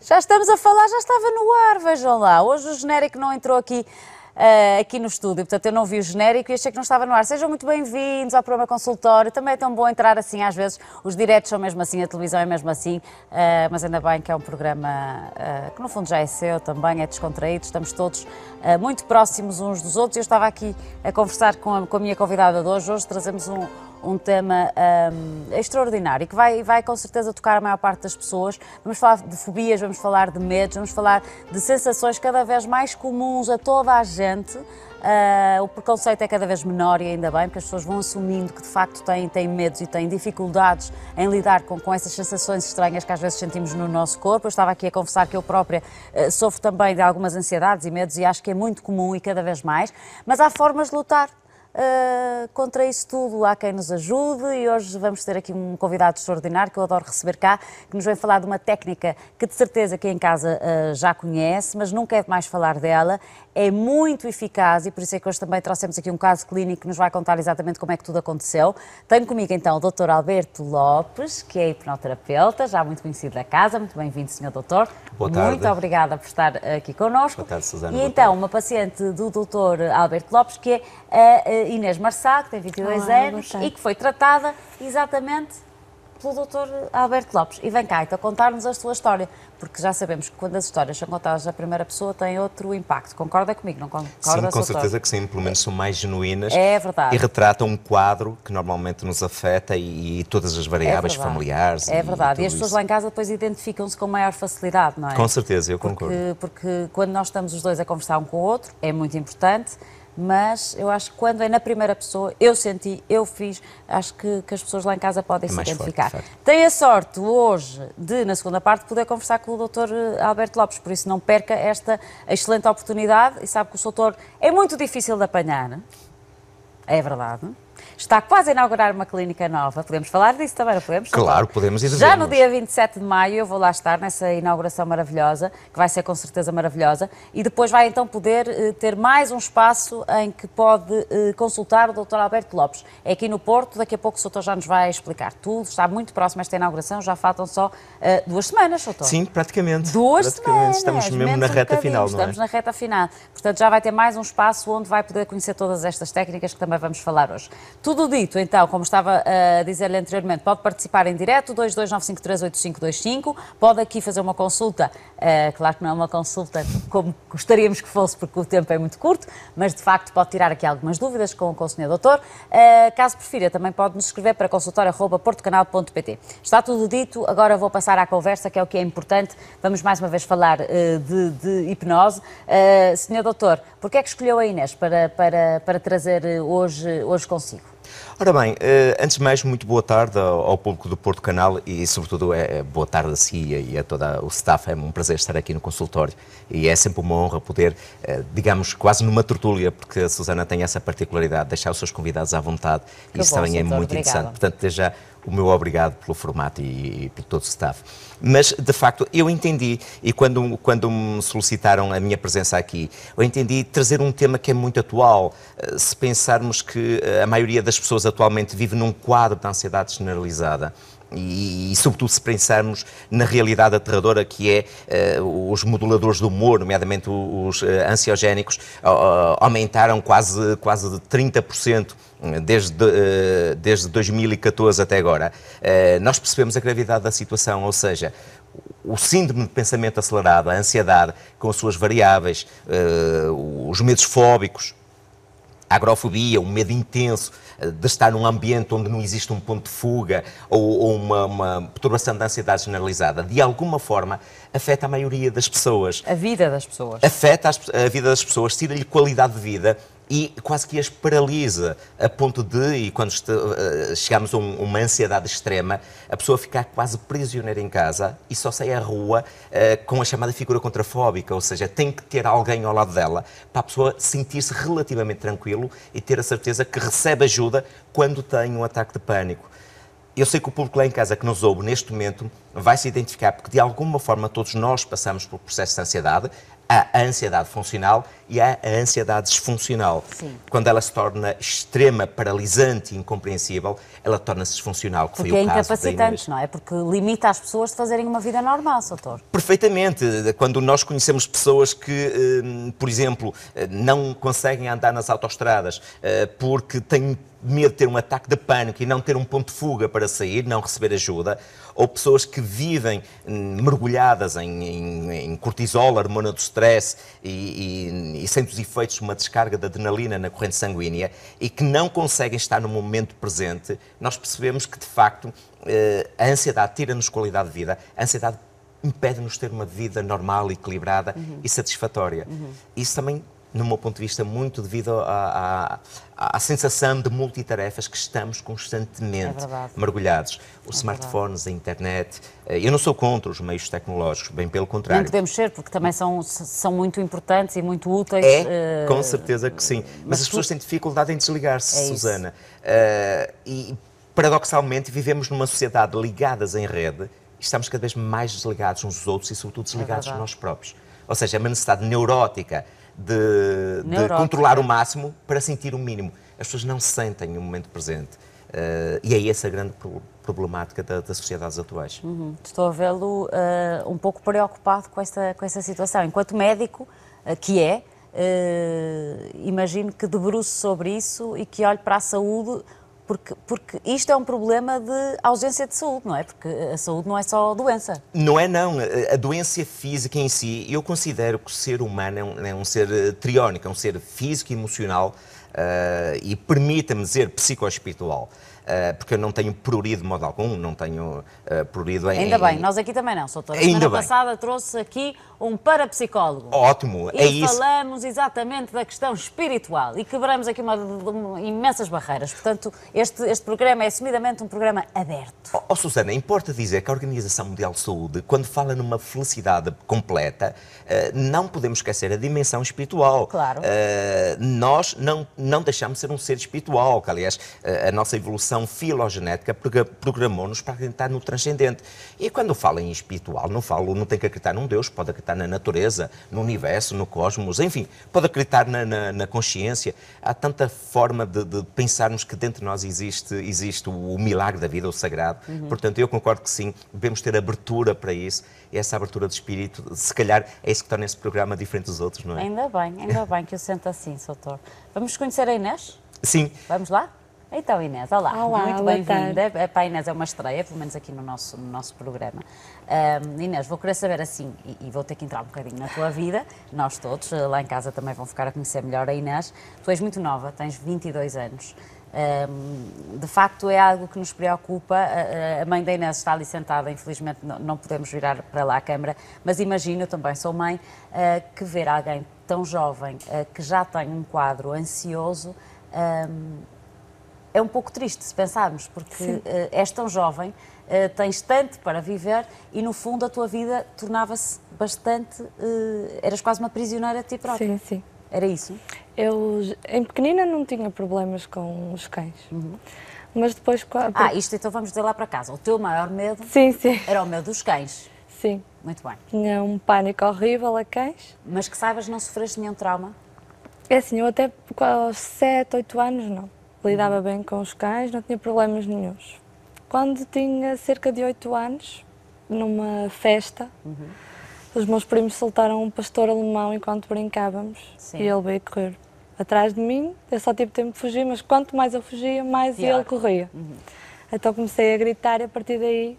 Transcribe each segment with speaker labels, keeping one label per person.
Speaker 1: Já estamos a falar, já estava no ar, vejam lá. Hoje o genérico não entrou aqui no estúdio, portanto eu não vi o genérico e achei que não estava no ar. Sejam muito bem-vindos ao programa Consultório. Também é tão bom entrar assim às vezes. Os diretos são mesmo assim, a televisão é mesmo assim, mas ainda bem que é um programa que no fundo já é seu também, é descontraído, estamos todos muito próximos uns dos outros. Eu estava aqui a conversar com a minha convidada de hoje. Hoje trazemos um tema extraordinário, que vai com certeza tocar a maior parte das pessoas. Vamos falar de fobias, vamos falar de medos, vamos falar de sensações cada vez mais comuns a toda a gente. O preconceito é cada vez menor e ainda bem, porque as pessoas vão assumindo que de facto têm medos e têm dificuldades em lidar com essas sensações estranhas que às vezes sentimos no nosso corpo. Eu estava aqui a confessar que eu própria sofro também de algumas ansiedades e medos e acho que é muito comum e cada vez mais, mas há formas de lutar contra isso tudo. Há quem nos ajude e hoje vamos ter aqui um convidado extraordinário que eu adoro receber cá, que nos vem falar de uma técnica que de certeza que em casa já conhece, mas nunca é demais falar dela. É muito eficaz e por isso é que hoje também trouxemos aqui um caso clínico que nos vai contar exatamente como é que tudo aconteceu. Tenho comigo então o Dr. Alberto Lopes, que é hipnoterapeuta, já muito conhecido da casa. Muito bem-vindo, Sr. Doutor.
Speaker 2: Boa tarde.
Speaker 1: Muito obrigada por estar aqui connosco.
Speaker 2: Boa tarde, Susana.
Speaker 1: E então, uma paciente do Dr. Alberto Lopes, que é a Inês Marçal, que tem 22 anos e que foi tratada exatamente pelo Dr. Alberto Lopes. E vem cá, então, contar-nos a sua história, porque já sabemos que quando as histórias são contadas à primeira pessoa tem outro impacto. Concorda comigo, não concorda?
Speaker 2: Sim, com certeza que sim, pelo menos são mais genuínas.
Speaker 1: É verdade.
Speaker 2: E retratam um quadro que normalmente nos afeta e todas as variáveis familiares.
Speaker 1: É verdade, e as pessoas lá em casa depois identificam-se com maior facilidade, não é?
Speaker 2: Com certeza, eu concordo.
Speaker 1: Porque quando nós estamos os dois a conversar um com o outro, é muito importante. Mas eu acho que quando é na primeira pessoa, eu senti, eu fiz, acho que as pessoas lá em casa podem se identificar. Tenho a sorte hoje de, na segunda parte, poder conversar com o Dr. Alberto Lopes, por isso não perca esta excelente oportunidade. E sabe que o doutor é muito difícil de apanhar, é verdade. Está quase a inaugurar uma clínica nova. Podemos falar disso também, não podemos?
Speaker 2: Claro, podemos e devemos.
Speaker 1: Já no dia 27 de maio eu vou lá estar nessa inauguração maravilhosa, que vai ser com certeza maravilhosa, e depois vai então poder ter mais um espaço em que pode consultar o Dr. Alberto Lopes. É aqui no Porto, daqui a pouco o doutor já nos vai explicar tudo, está muito próximo esta inauguração, já faltam só 2 semanas, doutor.
Speaker 2: Sim, praticamente.
Speaker 1: 2 semanas.
Speaker 2: Estamos mesmo na reta final, não é?
Speaker 1: Estamos na reta final. Portanto, já vai ter mais um espaço onde vai poder conhecer todas estas técnicas que também vamos falar hoje. Tudo dito, então, como estava a dizer-lhe anteriormente, pode participar em direto, 229538525, pode aqui fazer uma consulta, claro que não é uma consulta como gostaríamos que fosse, porque o tempo é muito curto, mas de facto pode tirar aqui algumas dúvidas com o Sr. Doutor. Caso prefira, também pode nos escrever para consultório@portocanal.pt. Está tudo dito, agora vou passar à conversa, que é o que é importante. Vamos mais uma vez falar de hipnose. Sr. Doutor, porquê é que escolheu a Inês para trazer hoje consigo?
Speaker 2: Ora bem, antes de mais, muito boa tarde ao público do Porto Canal e, sobretudo, boa tarde a si e a todo o staff. É um prazer estar aqui no consultório e é sempre uma honra poder, digamos, quase numa tertúlia, porque a Susana tem essa particularidade de deixar os seus convidados à vontade e isso também é muito interessante. Portanto, desde já, o meu obrigado pelo formato e por todo o staff. Mas, de facto, eu entendi, e quando me solicitaram a minha presença aqui, eu entendi trazer um tema que é muito atual. Se pensarmos que a maioria das pessoas atualmente vive num quadro de ansiedade generalizada, e sobretudo se pensarmos na realidade aterradora que é os moduladores do humor, nomeadamente os ansiogénicos, aumentaram quase de 30% desde 2014 até agora. Nós percebemos a gravidade da situação, ou seja, o síndrome de pensamento acelerado, a ansiedade com as suas variáveis, os medos fóbicos, a agrofobia, um medo intenso de estar num ambiente onde não existe um ponto de fuga ou uma perturbação da ansiedade generalizada, de alguma forma afeta a maioria das pessoas.
Speaker 1: A vida das pessoas.
Speaker 2: Afeta a vida das pessoas, tira-lhe qualidade de vida e quase que as paralisa a ponto de, e quando chegamos a uma ansiedade extrema, a pessoa ficar quase prisioneira em casa e só sai à rua com a chamada figura contrafóbica, ou seja, tem que ter alguém ao lado dela para a pessoa sentir-se relativamente tranquilo e ter a certeza que recebe ajuda quando tem um ataque de pânico. Eu sei que o público lá em casa que nos ouve neste momento vai se identificar porque de alguma forma todos nós passamos por processos de ansiedade, a ansiedade funcional e há a ansiedade disfuncional.
Speaker 1: Sim.
Speaker 2: Quando ela se torna extrema, paralisante e incompreensível, ela torna-se disfuncional, que
Speaker 1: Porque
Speaker 2: foi
Speaker 1: é
Speaker 2: o caso da
Speaker 1: incapacitante,
Speaker 2: Inês.
Speaker 1: não é? Porque limita as pessoas de fazerem uma vida normal, doutor.
Speaker 2: Perfeitamente. Quando nós conhecemos pessoas que, por exemplo, não conseguem andar nas autoestradas porque têm medo de ter um ataque de pânico e não ter um ponto de fuga para sair, não receber ajuda, ou pessoas que vivem mergulhadas em cortisol, a hormona do stress, e sentem os efeitos de uma descarga de adrenalina na corrente sanguínea e que não conseguem estar no momento presente, nós percebemos que, de facto, a ansiedade tira-nos qualidade de vida, a ansiedade impede-nos de ter uma vida normal, equilibrada e satisfatória. Isso também, no meu ponto de vista, muito devido à sensação de multitarefas que estamos constantemente mergulhados. Os smartphones, a internet. Eu não sou contra os meios tecnológicos, bem pelo contrário.
Speaker 1: Nem podemos ser, porque também são muito importantes e muito úteis.
Speaker 2: Com certeza que sim. Mas as pessoas têm dificuldade em desligar-se, Susana. E, paradoxalmente, vivemos numa sociedade ligadas em rede e estamos cada vez mais desligados uns dos outros e, sobretudo, desligados de nós próprios. Ou seja, é uma necessidade neurótica de controlar o máximo para sentir o mínimo. As pessoas não se sentem no momento presente. E é essa a grande problemática das sociedades atuais.
Speaker 1: Estou a vê-lo um pouco preocupado com essa situação. Enquanto médico, imagino que debruce sobre isso e que olhe para a saúde, porque isto é um problema de ausência de saúde, não é? Porque a saúde não é só doença.
Speaker 2: Não é, não. A doença física em si, eu considero que o ser humano é um ser triónico, é um ser físico e emocional e, permita-me dizer, psicoespiritual. Porque eu não tenho prurido de modo algum, não tenho prurido em...
Speaker 1: Ainda bem, nós aqui também não, doutora. A semana passada trouxe aqui um parapsicólogo.
Speaker 2: Ótimo, é isso.
Speaker 1: E falamos exatamente da questão espiritual e quebramos aqui imensas barreiras. Portanto, este programa é assumidamente um programa aberto.
Speaker 2: Susana, importa dizer que a Organização Mundial de Saúde, quando fala numa felicidade completa, não podemos esquecer a dimensão espiritual.
Speaker 1: Claro.
Speaker 2: Nós não deixamos de ser um ser espiritual, que aliás a nossa evolução filogenética programou-nos para acreditar no transcendente. E quando eu falo em espiritual, não tem que acreditar num Deus, pode acreditar na natureza, no universo, no cosmos, enfim, pode acreditar na consciência. Há tanta forma de pensarmos que dentro de nós existe o milagre da vida, o sagrado. Portanto, eu concordo que sim, devemos ter abertura para isso. E essa abertura de espírito, se calhar, é isso que torna este programa diferente dos outros, não é?
Speaker 1: Ainda bem que eu sinto assim, doutor. Vamos conhecer a Inês?
Speaker 2: Sim.
Speaker 1: Vamos lá? Então, Inês, olá, muito bem-vinda. Para a Inês é uma estreia, pelo menos aqui no nosso programa. Inês, vou querer saber assim, e vou ter que entrar um bocadinho na tua vida, nós todos, lá em casa também vão ficar a conhecer melhor a Inês. Tu és muito nova, tens 22 anos. De facto é algo que nos preocupa. A mãe da Inês está ali sentada, infelizmente não podemos virar para lá a câmara, mas imagino, eu também sou mãe, que ver alguém tão jovem que já tem um quadro ansioso é um pouco triste se pensarmos, porque és tão jovem, tens tanto para viver e no fundo a tua vida tornava-se bastante, eras quase uma prisioneira de ti própria.
Speaker 3: Sim, sim.
Speaker 1: Era isso?
Speaker 3: Eu, em pequenina, não tinha problemas com os cães. Mas depois...
Speaker 1: Isto então vamos dizer lá para casa. O teu maior medo era o medo dos cães.
Speaker 3: Sim.
Speaker 1: Muito bem.
Speaker 3: Tinha um pânico horrível a cães.
Speaker 1: Mas que saibas, não sofreste nenhum trauma?
Speaker 3: É assim, eu até aos 7, 8 anos não. Lidava bem com os cães, não tinha problemas nenhuns. Quando tinha cerca de 8 anos, numa festa, os meus primos soltaram um pastor alemão enquanto brincávamos. E ele veio correr atrás de mim. Eu só tive tempo de fugir, mas quanto mais eu fugia, mais ele corria. Então comecei a gritar e a partir daí...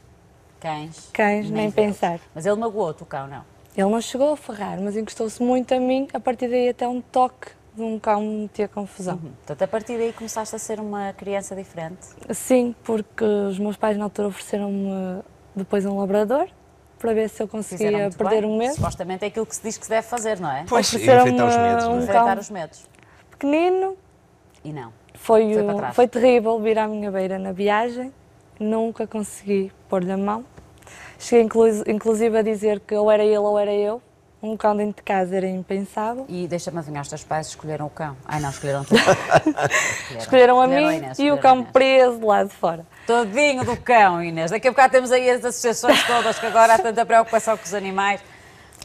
Speaker 3: Cães, nem pensar.
Speaker 1: Mas ele magoou-te o cão, não?
Speaker 3: Ele não chegou a ferrar, mas encostou-se muito a mim. A partir daí até um toque de um cão me metia confusão.
Speaker 1: Portanto, a partir daí começaste a ser uma criança diferente?
Speaker 3: Sim, porque os meus pais na altura ofereceram-me depois um labrador, para ver se eu conseguia perder o medo.
Speaker 1: Supostamente é aquilo que se diz que se deve fazer, não é?
Speaker 2: Pois, enfrentar os medos.
Speaker 1: Enfrentar os medos.
Speaker 3: Pequenino.
Speaker 1: E não.
Speaker 3: Foi terrível vir à minha beira na viagem. Nunca consegui pôr-lhe a mão. Cheguei inclusive a dizer que ou era ele ou era eu. Um cão dentro de casa era impensável.
Speaker 1: E deixa-me adivinhar, os teus pais escolheram o cão? Ai não, escolheram tu.
Speaker 3: Escolheram a mim e o cão preso lá de fora.
Speaker 1: Todinho do cão, Inês. Daqui a bocado temos aí as associações todas, que agora há tanta preocupação com os animais.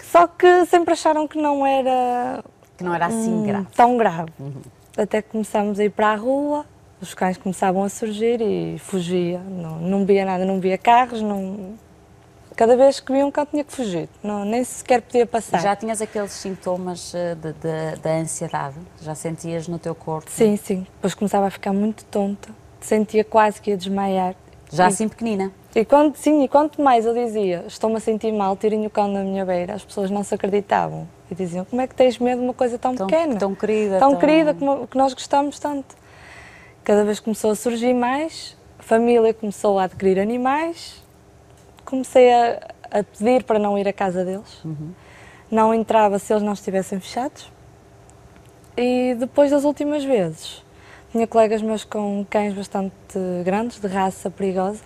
Speaker 3: Só que sempre acharam que não era
Speaker 1: Que não era assim grave.
Speaker 3: Tão grave. Até que começámos a ir para a rua, os cães começavam a surgir e fugia. Não via nada, não via carros, cada vez que via um cão tinha que fugir, nem sequer podia passar.
Speaker 1: Já tinhas aqueles sintomas da ansiedade? Já sentias no teu corpo?
Speaker 3: Sim, sim. Depois começava a ficar muito tonta, sentia quase que ia desmaiar.
Speaker 1: Já assim pequenina?
Speaker 3: E quanto mais eu dizia, estou-me a sentir mal, tirem o cão da minha beira, as pessoas não se acreditavam. E diziam, como é que tens medo de uma coisa tão pequena?
Speaker 1: Tão querida.
Speaker 3: Tão querida, que nós gostamos tanto. Cada vez começou a surgir mais, a família começou a adquirir animais, comecei a pedir para não ir à casa deles. Não entrava se eles não estivessem fechados. E depois das últimas vezes, tinha colegas meus com cães bastante grandes, de raça perigosa,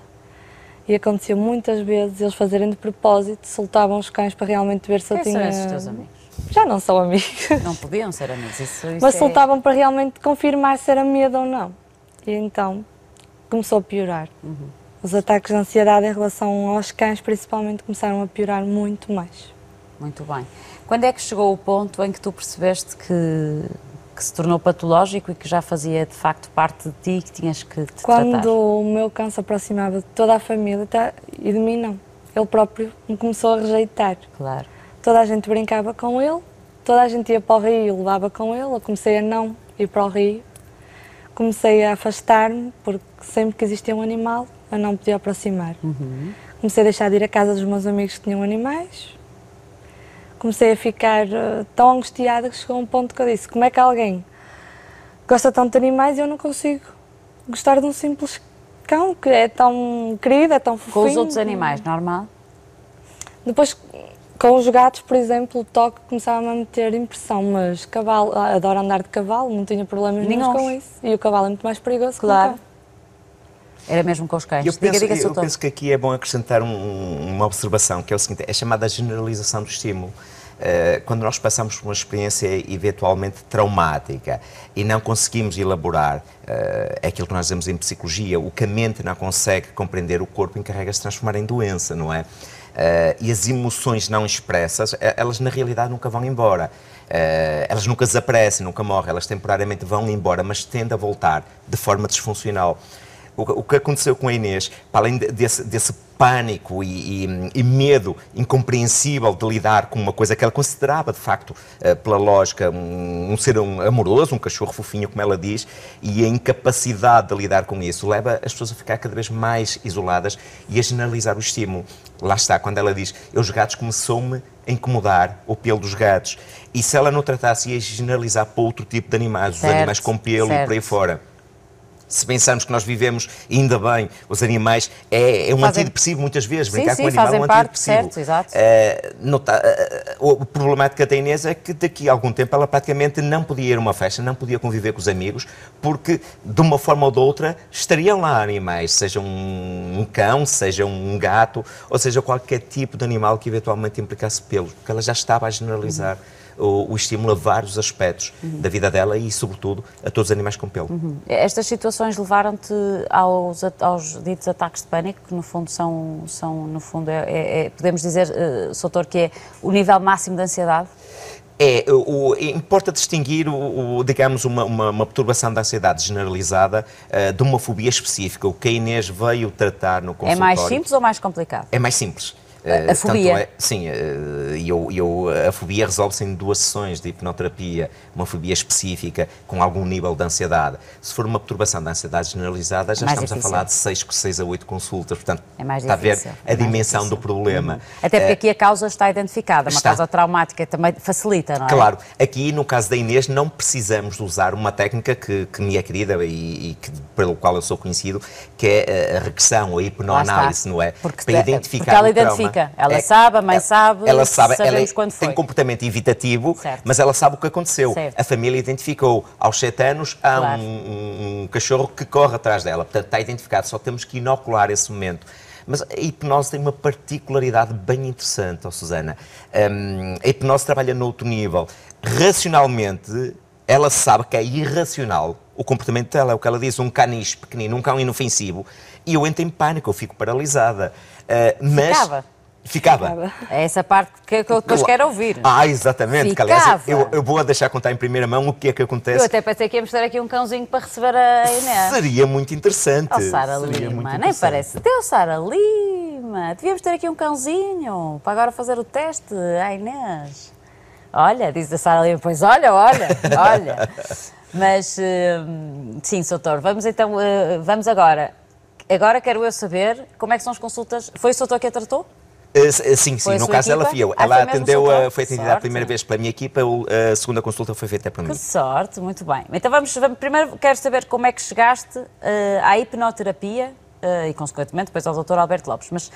Speaker 3: e acontecia muitas vezes eles fazerem de propósito, soltavam os cães para realmente ver se eu tinha...
Speaker 1: Quem são esses teus amigos?
Speaker 3: Já não são amigos.
Speaker 1: Não podiam ser amigos, isso
Speaker 3: Mas soltavam para realmente confirmar se era medo ou não. E então começou a piorar. Os ataques de ansiedade em relação aos cães, principalmente, começaram a piorar muito mais.
Speaker 1: Muito bem. Quando é que chegou o ponto em que tu percebeste que se tornou patológico e que já fazia, de facto, parte de ti e que tinhas que te tratar?
Speaker 3: Quando o meu cão se aproximava de toda a família e de mim, não. Ele próprio me começou a rejeitar.
Speaker 1: Claro.
Speaker 3: Toda a gente brincava com ele, toda a gente ia para o rio e levava com ele. Eu comecei a não ir para o rio. Comecei a afastar-me, porque sempre que existia um animal, eu não podia aproximar. Comecei a deixar de ir à casa dos meus amigos que tinham animais. Comecei a ficar tão angustiada que chegou a um ponto que eu disse, como é que alguém gosta tanto de animais e eu não consigo gostar de um simples cão, que é tão querido, é tão fofinho.
Speaker 1: Com os outros animais, normal?
Speaker 3: Depois, com os gatos, por exemplo, o toque começava a meter impressão, mas cavalo, adoro andar de cavalo, não tinha problemas nenhum com isso. E o cavalo é muito mais perigoso que o cão.
Speaker 1: Era mesmo com os cães.
Speaker 2: Eu penso que aqui é bom acrescentar uma observação, que é o seguinte, é chamada generalização do estímulo. Quando nós passamos por uma experiência eventualmente traumática e não conseguimos elaborar aquilo que nós dizemos em psicologia, o que a mente não consegue compreender, o corpo encarrega-se de transformar em doença, não é? E as emoções não expressas, elas na realidade nunca vão embora. Elas nunca desaparecem, nunca morrem, elas temporariamente vão embora, mas tendem a voltar de forma disfuncional. O que aconteceu com a Inês, para além desse pânico e medo incompreensível de lidar com uma coisa que ela considerava, de facto, pela lógica, um ser amoroso, um cachorro fofinho, como ela diz, e a incapacidade de lidar com isso leva as pessoas a ficar cada vez mais isoladas e a generalizar o estímulo. Lá está, quando ela diz, os gatos começou-me a incomodar, o pelo dos gatos, e se ela não tratasse, ia generalizar para outro tipo de animais, os animais com pelo e por aí fora. Se pensarmos que nós vivemos, ainda bem, os animais, é um antidepressivo muitas vezes, brincar com o animal é um antidepressivo.
Speaker 1: Certo, exato.
Speaker 2: A problemática da Inês é que daqui a algum tempo ela praticamente não podia ir a uma festa, não podia conviver com os amigos, porque de uma forma ou de outra estariam lá animais, seja um cão, seja um gato, ou seja qualquer tipo de animal que eventualmente implicasse pelos, porque ela já estava a generalizar o estímulo a vários aspectos da vida dela e, sobretudo, a todos os animais com pelo.
Speaker 1: Estas situações levaram-te aos ditos ataques de pânico, que no fundo podemos dizer, Soutor, que é o nível máximo de ansiedade?
Speaker 2: Importa distinguir, digamos, uma perturbação da ansiedade generalizada de uma fobia específica. O que a Inês veio tratar no consultório...
Speaker 1: É mais simples ou mais complicado?
Speaker 2: É mais simples.
Speaker 1: A fobia?
Speaker 2: Sim, a fobia resolve-se em 2 sessões de hipnoterapia, uma fobia específica com algum nível de ansiedade. Se for uma perturbação da ansiedade generalizada, já estamos a falar de 6 a 8 consultas, portanto, está a ver a dimensão do problema.
Speaker 1: Até porque aqui a causa está identificada, uma causa traumática também facilita, não é?
Speaker 2: Claro, aqui no caso da Inês não precisamos de usar uma técnica que me é querida e pelo qual eu sou conhecido, que é a regressão, a hipnoanálise, não é?
Speaker 1: Para identificar o trauma. Ela sabe, a mãe sabe, sabemos quando foi.
Speaker 2: Tem comportamento evitativo, mas ela sabe o que aconteceu. A família identificou. Aos 7 anos há um cachorro que corre atrás dela. Portanto, está identificado. Só temos que inocular esse momento. Mas a hipnose tem uma particularidade bem interessante, Susana. A hipnose trabalha noutro nível. Racionalmente, ela sabe que é irracional o comportamento dela. É o que ela diz, um caniche pequenino, um cão inofensivo. E eu entro em pânico, eu fico paralisada.
Speaker 1: Ficava?
Speaker 2: Ficava.
Speaker 1: É essa parte que eu depois quero ouvir.
Speaker 2: Exatamente. Que, aliás,
Speaker 1: Ficava.
Speaker 2: eu vou a deixar contar em primeira mão o que é que acontece.
Speaker 1: Eu até pensei que íamos ter aqui um cãozinho para receber a Inês.
Speaker 2: Seria muito interessante.
Speaker 1: Oh, Sara
Speaker 2: Seria muito
Speaker 1: Lima, nem
Speaker 2: interessante.
Speaker 1: parece. Teu Sara Lima, devíamos ter aqui um cãozinho para agora fazer o teste à Inês. Olha, diz a Sara Lima, pois olha. Mas, sim, Soutor, vamos então, vamos agora. Agora quero eu saber como é que são as consultas. Foi o Soutor que a tratou?
Speaker 2: Sim,
Speaker 1: Foi a
Speaker 2: no
Speaker 1: sua
Speaker 2: caso ela
Speaker 1: equipa?
Speaker 2: fui eu.
Speaker 1: Ah,
Speaker 2: Ela
Speaker 1: foi mesmo o
Speaker 2: atendeu,
Speaker 1: Soutor?
Speaker 2: foi atendida a
Speaker 1: Sorte.
Speaker 2: primeira vez pela minha equipa, a segunda consulta foi feita por mim.
Speaker 1: Que sorte, muito bem. Então vamos primeiro quero saber como é que chegaste à hipnoterapia e, consequentemente, depois ao Dr. Alberto Lopes. Mas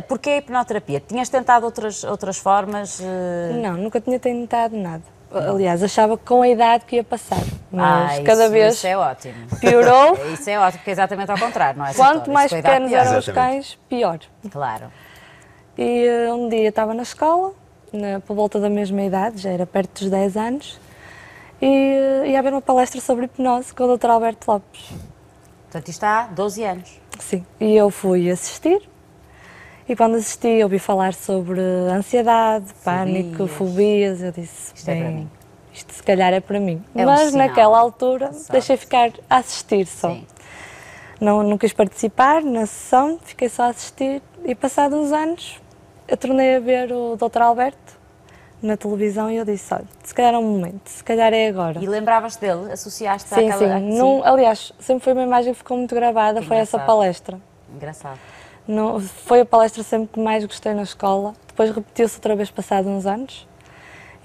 Speaker 1: porquê a hipnoterapia? Tinhas tentado outras formas?
Speaker 3: Não, nunca tinha tentado nada. Aliás, achava que com a idade que ia passar, mas cada vez
Speaker 1: Isso é ótimo.
Speaker 3: piorou.
Speaker 1: Isso é ótimo, porque é exatamente ao contrário, não é?
Speaker 3: Quanto
Speaker 1: Soutor?
Speaker 3: mais
Speaker 1: Isso com a idade
Speaker 3: pequenos
Speaker 1: piora.
Speaker 3: eram os
Speaker 2: Exatamente.
Speaker 3: cães, pior.
Speaker 1: Claro.
Speaker 3: E um dia estava na escola, por volta da mesma idade, já era perto dos 10 anos, e ia haver uma palestra sobre hipnose com o Dr. Alberto Lopes.
Speaker 1: Portanto, isto há 12 anos.
Speaker 3: Sim, e eu fui assistir, e quando assisti ouvi falar sobre ansiedade, pânico, fobias, eu disse,
Speaker 1: Isto é para mim.
Speaker 3: isto se calhar é para mim.
Speaker 1: É um
Speaker 3: Mas
Speaker 1: sinal.
Speaker 3: naquela altura
Speaker 1: Sorte.
Speaker 3: deixei ficar a assistir só.
Speaker 1: Sim.
Speaker 3: Não quis participar na sessão, fiquei só a assistir, e passados uns anos eu tornei a ver o Dr. Alberto na televisão e eu disse, olha, se calhar é um momento, se calhar é agora.
Speaker 1: E lembravas dele? Associaste
Speaker 3: Sim,
Speaker 1: àquela...
Speaker 3: sim. Aliás, sempre foi uma imagem que ficou muito gravada,
Speaker 1: Que
Speaker 3: foi essa
Speaker 1: engraçado.
Speaker 3: palestra.
Speaker 1: Engraçado.
Speaker 3: Foi a palestra sempre que mais gostei na escola, depois repetiu-se outra vez passados uns anos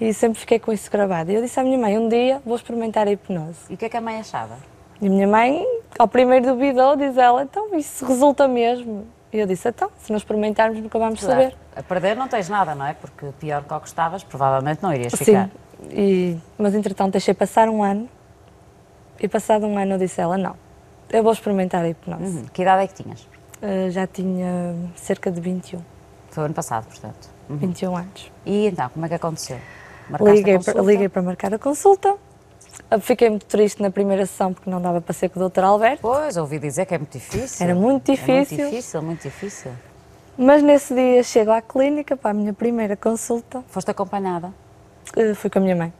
Speaker 3: e sempre fiquei com isso gravado. E eu disse à minha mãe, um dia vou experimentar a hipnose.
Speaker 1: E o que é que a mãe achava?
Speaker 3: E a minha mãe, ao primeiro duvidou, diz ela, então isso resulta mesmo. E eu disse, então, se não experimentarmos nunca vamos saber.
Speaker 1: A perder não tens nada, não é? Porque pior que ao que estavas, provavelmente não irias
Speaker 3: Sim,
Speaker 1: ficar.
Speaker 3: mas entretanto deixei passar um ano e passado um ano eu disse a ela, não, eu vou experimentar a hipnose.
Speaker 1: Que idade é que tinhas?
Speaker 3: Já tinha cerca de 21,
Speaker 1: Foi o ano passado, portanto.
Speaker 3: 21 anos.
Speaker 1: E então, como é que aconteceu? Marcaste a
Speaker 3: Liguei
Speaker 1: consulta?
Speaker 3: para marcar a consulta. Fiquei muito triste na primeira sessão porque não dava para ser com o Dr. Alberto.
Speaker 1: Pois, ouvi dizer que é muito difícil.
Speaker 3: Era muito difícil.
Speaker 1: É muito difícil, muito difícil.
Speaker 3: Mas nesse dia chego à clínica para a minha primeira consulta.
Speaker 1: Foste acompanhada?
Speaker 3: Fui com a minha mãe.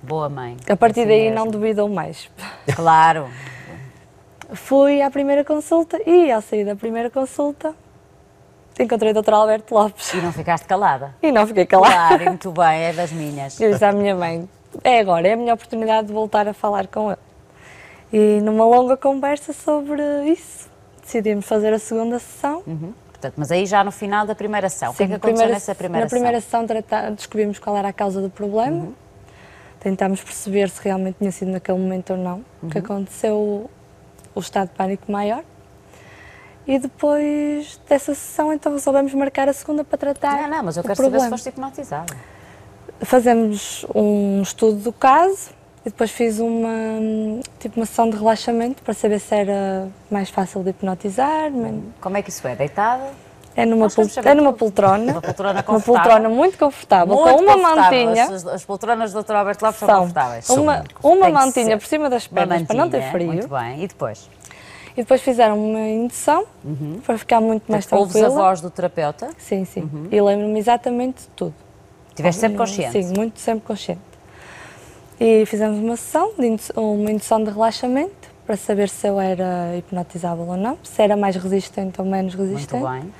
Speaker 1: Boa mãe.
Speaker 3: A partir
Speaker 1: Assim
Speaker 3: daí
Speaker 1: mesmo.
Speaker 3: não duvidou mais.
Speaker 1: Claro.
Speaker 3: Fui à primeira consulta e ao sair da primeira consulta encontrei o Dr. Alberto Lopes.
Speaker 1: E não ficaste calada?
Speaker 3: E não fiquei calada.
Speaker 1: Claro, e muito bem, é das minhas.
Speaker 3: Eu disse à minha mãe, é agora, é a minha oportunidade de voltar a falar com ele. E numa longa conversa sobre isso, decidimos fazer a segunda sessão.
Speaker 1: Portanto, mas aí já no final da primeira sessão, o que é que
Speaker 3: Sim,
Speaker 1: aconteceu nessa primeira
Speaker 3: na primeira
Speaker 1: sessão?
Speaker 3: sessão descobrimos qual era a causa do problema, tentámos perceber se realmente tinha sido naquele momento ou não, que aconteceu o estado de pânico maior. E depois dessa sessão, então resolvemos marcar a segunda para tratar
Speaker 1: Não, mas eu
Speaker 3: o
Speaker 1: quero saber
Speaker 3: problema.
Speaker 1: se foste hipnotizada.
Speaker 3: Fazemos um estudo do caso e depois fiz uma sessão de relaxamento para saber se era mais fácil de hipnotizar.
Speaker 1: Como é que isso é? Deitada?
Speaker 3: É numa,
Speaker 1: Nós queremos saber
Speaker 3: numa
Speaker 1: tudo.
Speaker 3: poltrona.
Speaker 1: Uma poltrona
Speaker 3: Uma
Speaker 1: confortável.
Speaker 3: poltrona muito confortável,
Speaker 1: Muito
Speaker 3: com uma
Speaker 1: confortável.
Speaker 3: mantinha.
Speaker 1: As poltronas do Dr. Alberto Lopes são
Speaker 3: São
Speaker 1: confortáveis.
Speaker 3: uma
Speaker 1: Tem que
Speaker 3: mantinha
Speaker 1: ser.
Speaker 3: por cima das
Speaker 1: Uma
Speaker 3: pernas para não ter
Speaker 1: mantinha,
Speaker 3: frio.
Speaker 1: Muito bem. E depois?
Speaker 3: E depois fizeram uma indução para ficar muito mais
Speaker 1: Ouves a
Speaker 3: tranquila.
Speaker 1: voz do terapeuta?
Speaker 3: Sim, sim. E lembro-me exatamente de tudo.
Speaker 1: Estiveste sempre consciente?
Speaker 3: Sim, muito sempre consciente. E fizemos uma sessão, uma indução de relaxamento, para saber se eu era hipnotizável ou não, se era mais resistente ou menos resistente.
Speaker 1: Muito bem.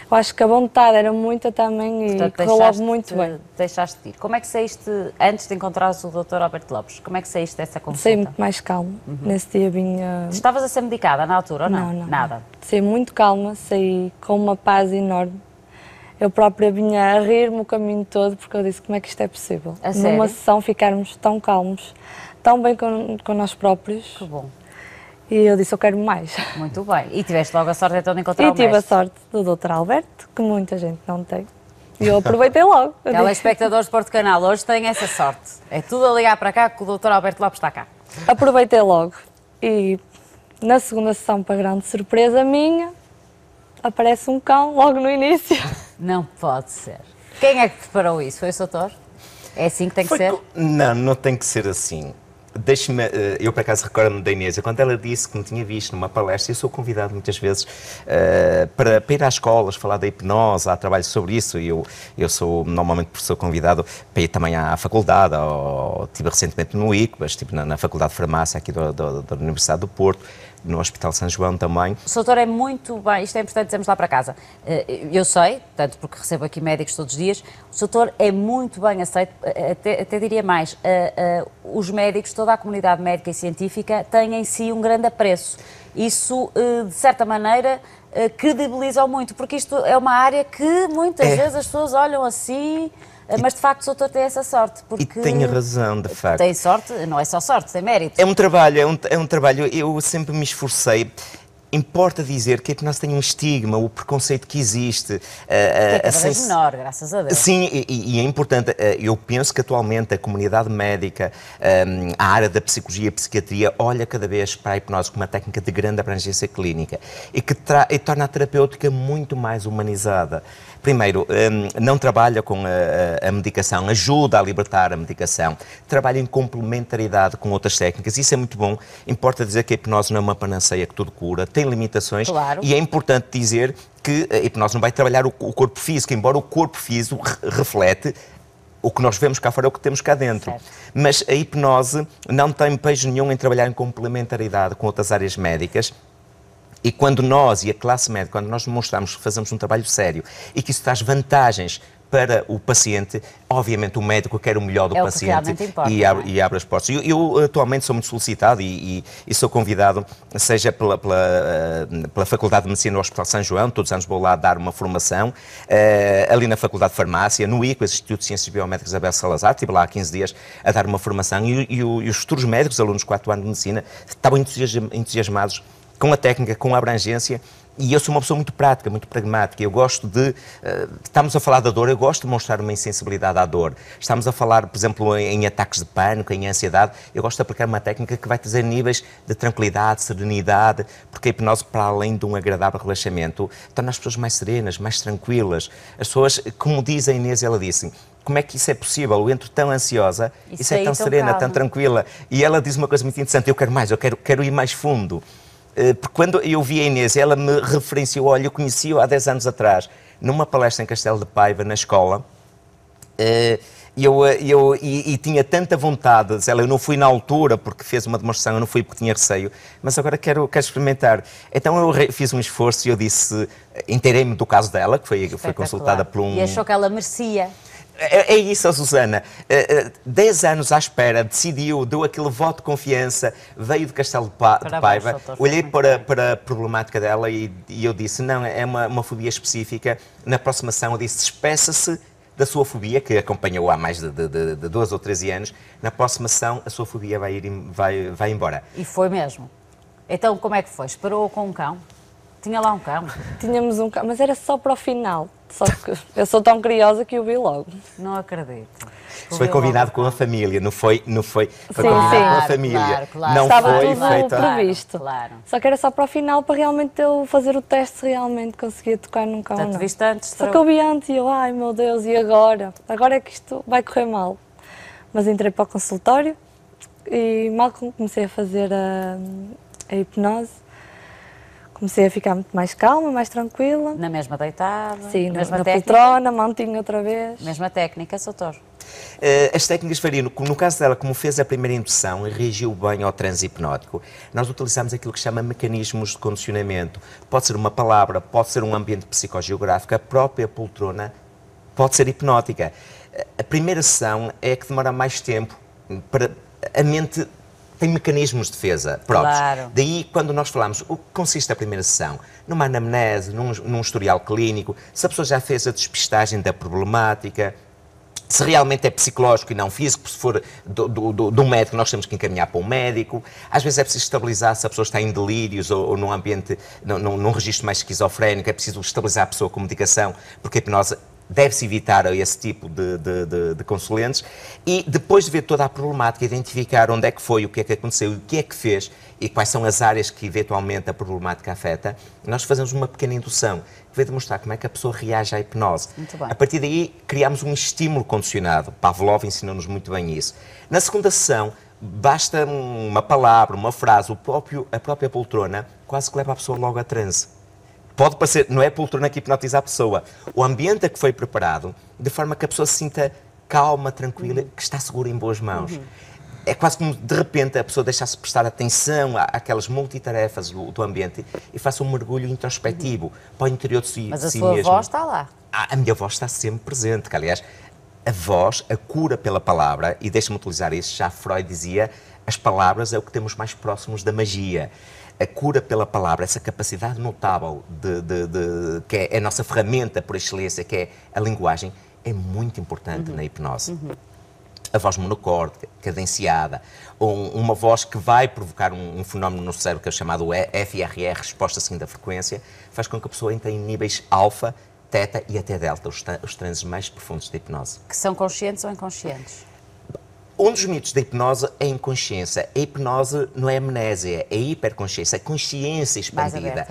Speaker 3: Eu acho que a vontade era muita também e
Speaker 1: Portanto,
Speaker 3: correu logo muito bem.
Speaker 1: Deixaste de ir. Como é que saíste, antes de encontrares o Dr. Alberto Lopes, como é que saíste dessa consulta?
Speaker 3: Saí muito mais calma. Nesse dia vinha...
Speaker 1: Estavas a ser medicada na altura ou não?
Speaker 3: Não.
Speaker 1: Nada?
Speaker 3: Saí muito calma, saí com uma paz enorme. Eu própria vinha a rir-me o caminho todo, porque eu disse, como é que isto é possível?
Speaker 1: A sério?
Speaker 3: Numa sessão ficarmos tão calmos, tão bem com nós próprios.
Speaker 1: Que bom.
Speaker 3: E eu disse, eu quero mais.
Speaker 1: Muito bem. E tiveste logo a sorte então de encontrar
Speaker 3: E
Speaker 1: o
Speaker 3: tive a
Speaker 1: mestre.
Speaker 3: sorte do Dr. Alberto, que muita gente não tem. E eu aproveitei logo. Eu disse,
Speaker 1: Telespectadores de Porto Canal, hoje têm essa sorte. É tudo a ligar para cá que o Dr. Alberto Lopes está cá.
Speaker 3: aproveitei logo. E na segunda sessão, para grande surpresa minha, aparece um cão logo no início.
Speaker 1: Não pode ser. Quem é que preparou isso? Foi o Soutor? É assim que tem que ser?
Speaker 2: Não tem que ser assim. deixe-me, eu por acaso recordo-me da Inês, quando ela disse que me tinha visto numa palestra, eu sou convidado muitas vezes para ir às escolas, falar da hipnose, há trabalho sobre isso, e eu sou normalmente professor convidado para ir também à faculdade, estive recentemente no ICBAS, estive na Faculdade de Farmácia aqui da Universidade do Porto, no Hospital São João também.
Speaker 1: O doutor é muito bem, isto é importante dizermos lá para casa, eu sei, tanto porque recebo aqui médicos todos os dias, o doutor é muito bem aceito, até diria mais, os médicos, toda a comunidade médica e científica tem em si um grande apreço. Isso, de certa maneira, credibiliza muito, porque isto é uma área que muitas vezes as pessoas olham assim... Mas de facto o doutor tem essa sorte, porque...
Speaker 2: E tem razão, de facto.
Speaker 1: Tem sorte, não é só sorte, tem mérito.
Speaker 2: É um trabalho, é um trabalho, eu sempre me esforcei. Importa dizer que a hipnose tem um estigma, o preconceito que existe.
Speaker 1: É cada vez menor, graças a Deus.
Speaker 2: Sim, e é importante. Eu penso que atualmente a comunidade médica, a área da psicologia e psiquiatria, olha cada vez para a hipnose como uma técnica de grande abrangência clínica e que torna a terapêutica muito mais humanizada. Primeiro, não trabalha com a medicação, ajuda a libertar a medicação, trabalha em complementaridade com outras técnicas, isso é muito bom. Importa dizer que a hipnose não é uma panaceia que tudo cura, tem limitações,
Speaker 1: claro.
Speaker 2: E é importante dizer que a hipnose não vai trabalhar o corpo físico, embora o corpo físico reflete o que nós vemos cá fora, é o que temos cá dentro.
Speaker 1: Certo.
Speaker 2: Mas a hipnose não tem pejo nenhum em trabalhar em complementaridade com outras áreas médicas. E quando nós, e a classe médica, quando nós demonstramos que fazemos um trabalho sério e que isso traz vantagens para o paciente, obviamente o médico quer o melhor do paciente
Speaker 1: importa,
Speaker 2: e abre as portas. Eu atualmente sou muito solicitado e sou convidado, seja pela Faculdade de Medicina do Hospital São João, todos os anos vou lá dar uma formação, ali na Faculdade de Farmácia, no ICBAS, Instituto de Ciências Biomédicas Abel Salazar, estive lá há 15 dias a dar uma formação e os futuros médicos, alunos de 4 anos de Medicina, estavam entusiasmados com a técnica, com a abrangência, e eu sou uma pessoa muito prática, muito pragmática. Eu gosto estamos a falar da dor, eu gosto de mostrar uma insensibilidade à dor. Estamos a falar, por exemplo, em ataques de pânico, em ansiedade, eu gosto de aplicar uma técnica que vai trazer níveis de tranquilidade, serenidade, porque a hipnose, para além de um agradável relaxamento, torna as pessoas mais serenas, mais tranquilas. As pessoas, como diz a Inês, ela disse, como é que isso é possível? Eu entro tão ansiosa, isso é tão serena, tão tranquila. E ela diz uma coisa muito interessante, eu quero mais, eu quero ir mais fundo. Porque quando eu vi a Inês, ela me referenciou, olha, eu conheci-o há 10 anos atrás, numa palestra em Castelo de Paiva, na escola, e tinha tanta vontade, eu não fui na altura porque fez uma demonstração, eu não fui porque tinha receio, mas agora quero experimentar. Então eu fiz um esforço e eu disse, inteirei-me do caso dela, que foi consultada por um...
Speaker 1: E achou que ela merecia.
Speaker 2: É isso, Susana. 10 anos à espera, decidiu, deu aquele voto de confiança, veio de Castelo de Paiva, olhei para a problemática dela e eu disse, não, é uma fobia específica. Na aproximação eu disse, despeça-se da sua fobia, que acompanhou há mais de 12 ou 13 anos. Na aproximação a sua fobia vai embora.
Speaker 1: E foi mesmo. Então como é que foi? Esperou com um cão? Tinha lá um cão?
Speaker 3: Tínhamos um cão, mas era só para o final. Só que eu sou tão curiosa que o vi logo.
Speaker 1: Não acredito.
Speaker 2: Foi combinado com a família, não foi
Speaker 3: Sim,
Speaker 2: combinado
Speaker 3: sim.
Speaker 2: com a família.
Speaker 1: Claro.
Speaker 2: Não
Speaker 3: Estava
Speaker 2: foi
Speaker 3: tudo
Speaker 2: feito.
Speaker 3: previsto.
Speaker 1: Claro.
Speaker 3: Só que era só para o final, para realmente eu fazer o teste se realmente conseguia tocar num cão ou
Speaker 1: Portanto,
Speaker 3: não.
Speaker 1: viste antes?
Speaker 3: Só que eu vi antes e eu, ai meu Deus, e agora? Agora é que isto vai correr mal. Mas entrei para o consultório e mal comecei a fazer a hipnose, comecei a ficar muito mais calma, mais tranquila.
Speaker 1: Na mesma deitada?
Speaker 3: Sim,
Speaker 1: mesma
Speaker 3: na
Speaker 1: técnica?
Speaker 3: poltrona, mantinha outra vez.
Speaker 1: Mesma técnica, doutor?
Speaker 2: As técnicas variam. No caso dela, como fez a primeira indução e reagiu bem ao transe hipnótico, nós utilizamos aquilo que chama mecanismos de condicionamento. Pode ser uma palavra, pode ser um ambiente psicogeográfico, a própria poltrona pode ser hipnótica. A primeira sessão é a que demora mais tempo para a mente... Tem mecanismos de defesa próprios.
Speaker 1: Claro.
Speaker 2: Daí, quando nós falamos o que consiste a primeira sessão, numa anamnese, num historial clínico, se a pessoa já fez a despistagem da problemática, se realmente é psicológico e não físico, se for do médico, nós temos que encaminhar para um médico. Às vezes é preciso estabilizar se a pessoa está em delírios ou num ambiente, num registro mais esquizofrénico, é preciso estabilizar a pessoa com medicação, porque a hipnose deve-se evitar esse tipo de consulentes e depois de ver toda a problemática, identificar onde é que foi, o que é que aconteceu, o que é que fez e quais são as áreas que eventualmente a problemática afeta, nós fazemos uma pequena indução que vai demonstrar como é que a pessoa reage à hipnose.
Speaker 1: Muito bem.
Speaker 2: A partir daí criamos um estímulo condicionado. Pavlov ensinou-nos muito bem isso. Na segunda sessão, basta uma palavra, uma frase, a própria poltrona quase que leva a pessoa logo a transe. Pode parecer, não é a poltrona que hipnotiza a pessoa, o ambiente a que foi preparado, de forma que a pessoa se sinta calma, tranquila, que está segura em boas mãos. É quase como, de repente, a pessoa deixa-se prestar atenção àquelas multitarefas do ambiente e faça um mergulho introspectivo para o interior de si mesmo.
Speaker 1: Mas a sua voz está lá.
Speaker 2: A minha voz está sempre presente, que aliás, a voz, a cura pela palavra, e deixa-me utilizar isso, já Freud dizia, as palavras é o que temos mais próximos da magia. A cura pela palavra, essa capacidade notável que é a nossa ferramenta por excelência, que é a linguagem, é muito importante na hipnose. A voz monocórdica, cadenciada, uma voz que vai provocar um fenómeno no cérebro que é chamado FRR, resposta seguinte à frequência, faz com que a pessoa entre em níveis alfa, teta e até delta, os transes mais profundos da hipnose.
Speaker 1: Que são conscientes ou inconscientes?
Speaker 2: Um dos mitos da hipnose é a inconsciência. A hipnose não é amnésia, é hiperconsciência, é consciência expandida.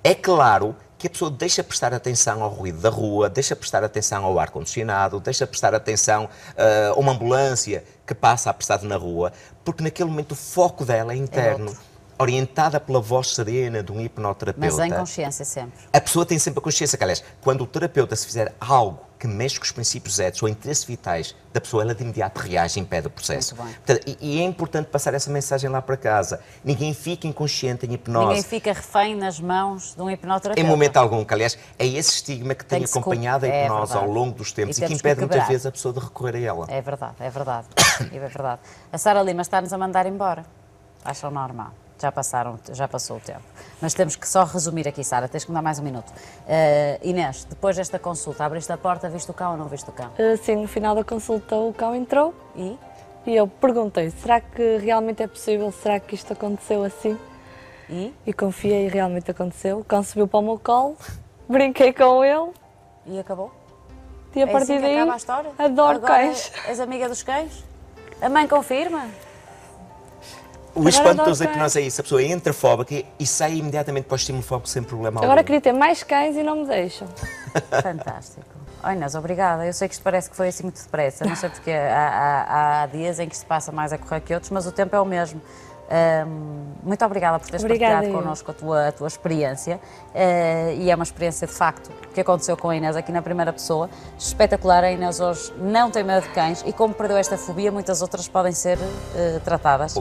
Speaker 2: É claro que a pessoa deixa prestar atenção ao ruído da rua, deixa prestar atenção ao ar-condicionado, deixa prestar atenção a uma ambulância que passa apressado na rua, porque naquele momento o foco dela é interno, orientada pela voz serena de um hipnoterapeuta.
Speaker 1: Mas em consciência sempre.
Speaker 2: A pessoa tem sempre a consciência que, aliás, quando o terapeuta se fizer algo que mexe com os princípios éticos ou interesses vitais da pessoa, ela de imediato reage e impede o processo.
Speaker 1: Muito bem.
Speaker 2: Portanto, e é importante passar essa mensagem lá para casa. Ninguém fica inconsciente em hipnose.
Speaker 1: Ninguém fica refém nas mãos de um hipnoterapeuta.
Speaker 2: Em momento algum, que aliás é esse estigma que tem
Speaker 1: que se
Speaker 2: acompanhado a hipnose ao longo dos tempos e que impede muitas vezes a pessoa de recorrer a ela.
Speaker 1: É verdade, é verdade. É verdade. A Sara Lima está-nos a mandar embora. Acham normal. Já passou o tempo. Mas temos que só resumir aqui, Sara, tens que me dar mais um minuto. Inês, depois desta consulta, abriste a porta, viste o cão ou não viste o cão?
Speaker 3: Sim, no final da consulta o cão entrou
Speaker 1: E?
Speaker 3: e eu perguntei, será que realmente é possível? Será que isto aconteceu assim? E confiei e realmente aconteceu. O cão subiu para o meu colo, brinquei com ele
Speaker 1: E acabou?
Speaker 3: e a
Speaker 1: É
Speaker 3: partir
Speaker 1: assim que
Speaker 3: daí
Speaker 1: acaba a história?
Speaker 3: adoro
Speaker 1: Agora
Speaker 3: cães.
Speaker 1: És amiga dos cães? A mãe confirma?
Speaker 2: O espanto
Speaker 3: adoro
Speaker 2: da hipnose é isso, a pessoa entra fóbica e sai imediatamente para o estímulo fóbico sem problema algum.
Speaker 3: Agora queria ter mais cães e não me deixam.
Speaker 1: Fantástico. Oh, Inês, obrigada. Eu sei que isto parece que foi assim muito depressa, não sei porque há dias em que se passa mais a correr que outros, mas o tempo é o mesmo. Muito obrigada por teres partilhado connosco a tua experiência e é uma experiência de facto que aconteceu com a Inês aqui na primeira pessoa, espetacular. A Inês hoje não tem medo de cães e como perdeu esta fobia, muitas outras podem ser tratadas,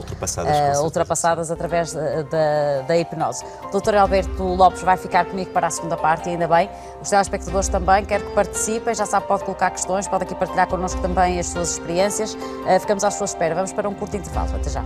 Speaker 1: ultrapassadas através da hipnose. O Dr. Alberto Lopes vai ficar comigo para a segunda parte e ainda bem, os telespectadores também, quero que participem, já sabe, pode colocar questões, pode aqui partilhar connosco também as suas experiências, ficamos à sua espera, vamos para um curto intervalo, até já.